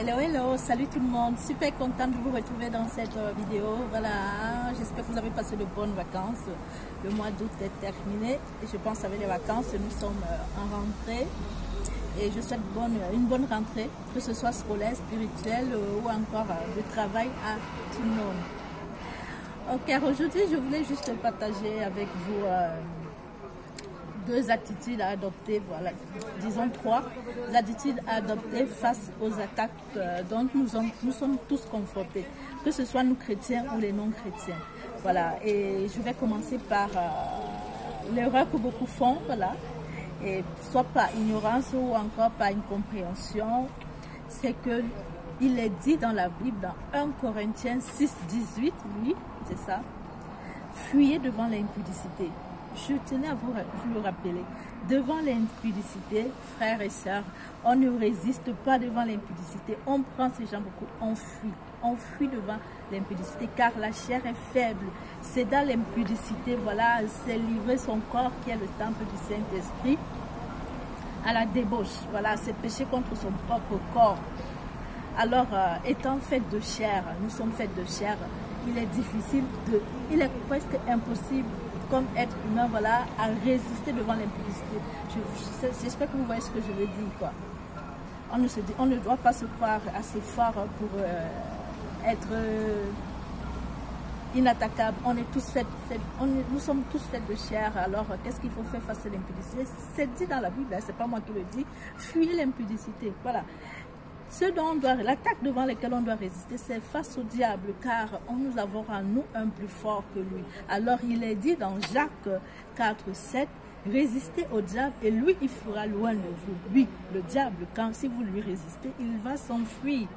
Hello, hello, salut tout le monde, super contente de vous retrouver dans cette vidéo. Voilà, j'espère que vous avez passé de bonnes vacances. Le mois d'août est terminé et je pense avec les vacances, nous sommes en rentrée. Et je souhaite une bonne rentrée, que ce soit scolaire, spirituelle ou encore de travail à tout le monde. Ok, aujourd'hui je voulais juste partager avec vous deux attitudes à adopter, voilà, disons trois attitudes à adopter face aux attaques dont nous sommes tous confrontés, que ce soit nous chrétiens ou les non-chrétiens. Voilà, et je vais commencer par l'erreur que beaucoup font, voilà, et soit par ignorance ou encore par incompréhension, c'est que il est dit dans la Bible, dans 1 Corinthiens 6, 18, oui, c'est ça, fuyez devant l'impudicité. Je tenais à vous le rappeler. Devant l'impudicité, frères et sœurs, on ne résiste pas devant l'impudicité. On prend ces gens beaucoup, on fuit. On fuit devant l'impudicité car la chair est faible. C'est dans l'impudicité, voilà, c'est livrer son corps qui est le temple du Saint-Esprit à la débauche. Voilà, c'est pécher contre son propre corps. Alors, étant fait de chair, nous sommes faits de chair, il est difficile, il est presque impossible comme être humain, voilà, à résister devant l'impudicité. J'espère que vous voyez ce que je veux dire, quoi. On ne doit pas se croire assez fort pour être inattaquable. On est tous nous sommes tous faits de chair. Alors, qu'est-ce qu'il faut faire face à l'impudicité? C'est dit dans la Bible, c'est pas moi qui le dis. Fuyez l'impudicité, voilà. L'attaque devant laquelle on doit résister, c'est face au diable, car nous avons en nous un plus fort que lui. Alors il est dit dans Jacques 4, 7, résistez au diable et lui il fera loin de vous. Oui, le diable, si vous lui résistez, il va s'enfuir.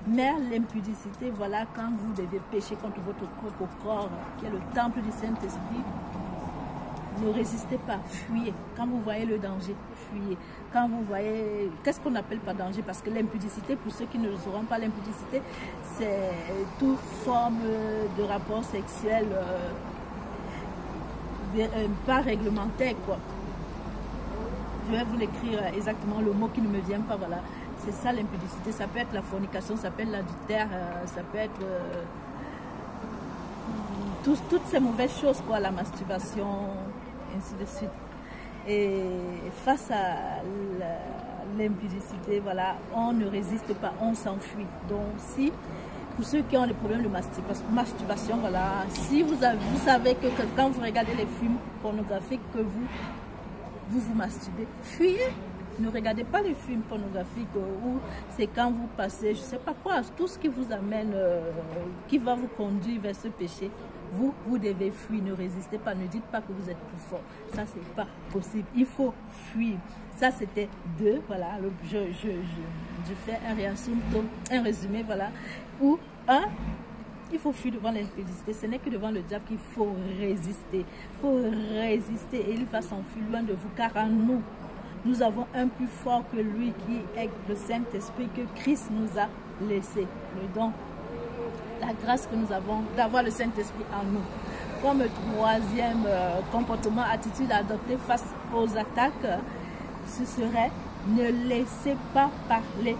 Mais l'impudicité, voilà, quand vous devez pécher contre votre propre corps, qui est le temple du Saint-Esprit, ne résistez pas, fuyez. Quand vous voyez le danger, fuyez. Quand vous voyez, qu'est-ce qu'on appelle pas danger? Parce que l'impudicité, pour ceux qui ne le sauront pas, l'impudicité, c'est toute forme de rapport sexuel pas réglementaire, quoi. Je vais vous l'écrire exactement le mot qui ne me vient pas, voilà. C'est ça l'impudicité. Ça peut être la fornication, ça peut être l'adultère, ça peut être toutes ces mauvaises choses, quoi, la masturbation, ainsi de suite. Et face à l'impudicité, voilà, on ne résiste pas, on s'enfuit. Donc si, pour ceux qui ont des problèmes de masturbation, voilà, si vous savez que quand vous regardez les films pornographiques, que vous masturbez, fuyez. Ne regardez pas les films pornographiques où c'est quand vous passez, je ne sais pas quoi, tout ce qui vous amène, qui va vous conduire vers ce péché. Vous devez fuir, ne résistez pas, ne dites pas que vous êtes plus fort. Ça, c'est pas possible. Il faut fuir. Ça, c'était deux, voilà. Je fais un résumé, voilà. Ou un, il faut fuir devant l'impudicité. Ce n'est que devant le diable qu'il faut résister. Il faut résister et il va s'enfuir loin de vous, car en nous avons un plus fort que lui qui est le Saint-Esprit que Christ nous a laissé. Le don, la grâce que nous avons d'avoir le Saint-Esprit en nous. Comme troisième comportement, attitude à adopter face aux attaques, ce serait ne laissez pas parler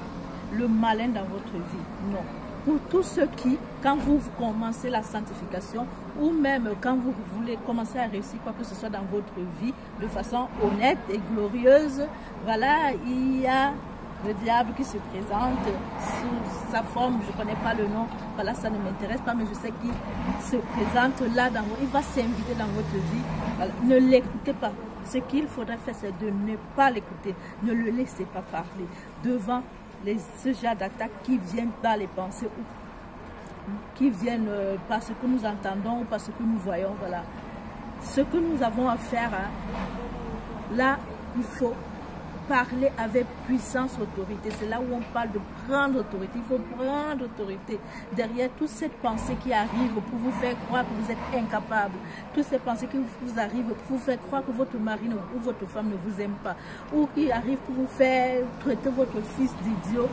le malin dans votre vie. Non. Pour tous ceux qui, quand vous commencez la sanctification ou même quand vous voulez commencer à réussir quoi que ce soit dans votre vie de façon honnête et glorieuse, voilà, il y a le diable qui se présente sous sa forme, je ne connais pas le nom, voilà, ça ne m'intéresse pas, mais je sais qu'il se présente là, il va s'inviter dans votre vie. Voilà. Ne l'écoutez pas. Ce qu'il faudrait faire, c'est de ne pas l'écouter. Ne le laissez pas parler devant ce genre d'attaques qui viennent par les pensées ou qui viennent par ce que nous entendons ou par ce que nous voyons. Voilà. Ce que nous avons à faire, hein, là, il faut parler avec puissance, autorité. C'est là où on parle de prendre autorité. Il faut prendre autorité derrière toute cette pensée qui arrive pour vous faire croire que vous êtes incapable. Toutes ces pensées qui vous arrivent pour vous faire croire que votre mari ou votre femme ne vous aime pas. Ou qui arrivent pour vous faire traiter votre fils d'idiot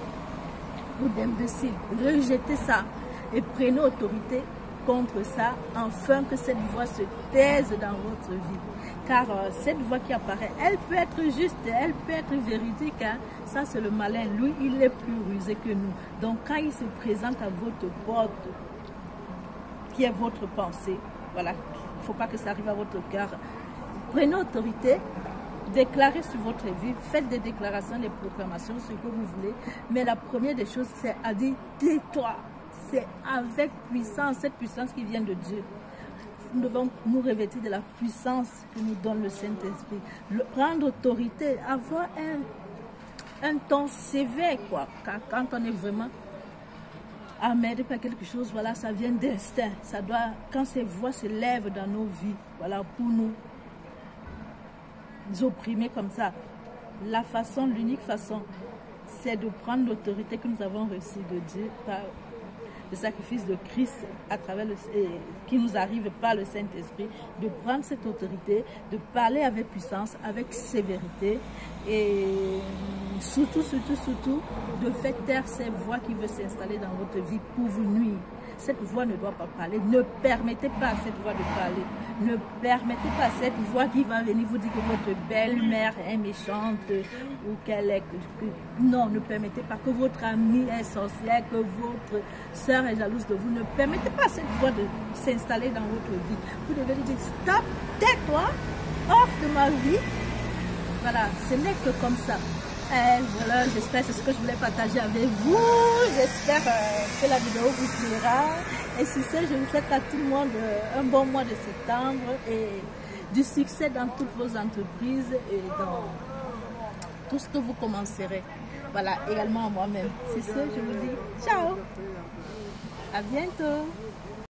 ou d'imbécile. Rejetez ça et prenez autorité contre ça, afin que cette voix se taise dans votre vie. Car cette voix qui apparaît, elle peut être juste, elle peut être véridique. Hein. Ça, c'est le malin. Lui, il est plus rusé que nous. Donc, quand il se présente à votre porte, qui est votre pensée, voilà, il ne faut pas que ça arrive à votre cœur. Prenez autorité, déclarez sur votre vie, faites des déclarations, des proclamations, ce que vous voulez. Mais la première des choses, c'est à dire, tais-toi. C'est avec puissance, cette puissance qui vient de Dieu. Nous devons nous revêtir de la puissance que nous donne le Saint-Esprit. Prendre autorité, avoir un ton sévère, quoi. Car quand on est vraiment emmerdé par quelque chose, voilà, ça vient d'instinct. Ça doit, quand ces voix se lèvent dans nos vies, voilà, pour nous opprimer comme ça, la façon, l'unique façon, c'est de prendre l'autorité que nous avons reçue de Dieu par le sacrifice de Christ à travers qui nous arrive par le Saint-Esprit, de prendre cette autorité, de parler avec puissance, avec sévérité et surtout, de faire taire ces voix qui veulent s'installer dans votre vie pour vous nuire. Cette voix ne doit pas parler. Ne permettez pas à cette voix de parler. Ne permettez pas à cette voix qui va venir vous dire que votre belle-mère est méchante ou qu'elle est... Non, ne permettez pas que votre amie est sorcière, que votre soeur est jalouse de vous. Ne permettez pas à cette voix de s'installer dans votre vie. Vous devez lui dire, stop, tais-toi, hors de ma vie. Voilà, ce n'est que comme ça. Voilà, j'espère, c'est ce que je voulais partager avec vous. J'espère que la vidéo vous plaira. Et si c'est, je vous souhaite à tout le monde un bon mois de septembre et du succès dans toutes vos entreprises et dans tout ce que vous commencerez. Voilà, également à moi-même. C'est ce, je vous dis ciao. À bientôt.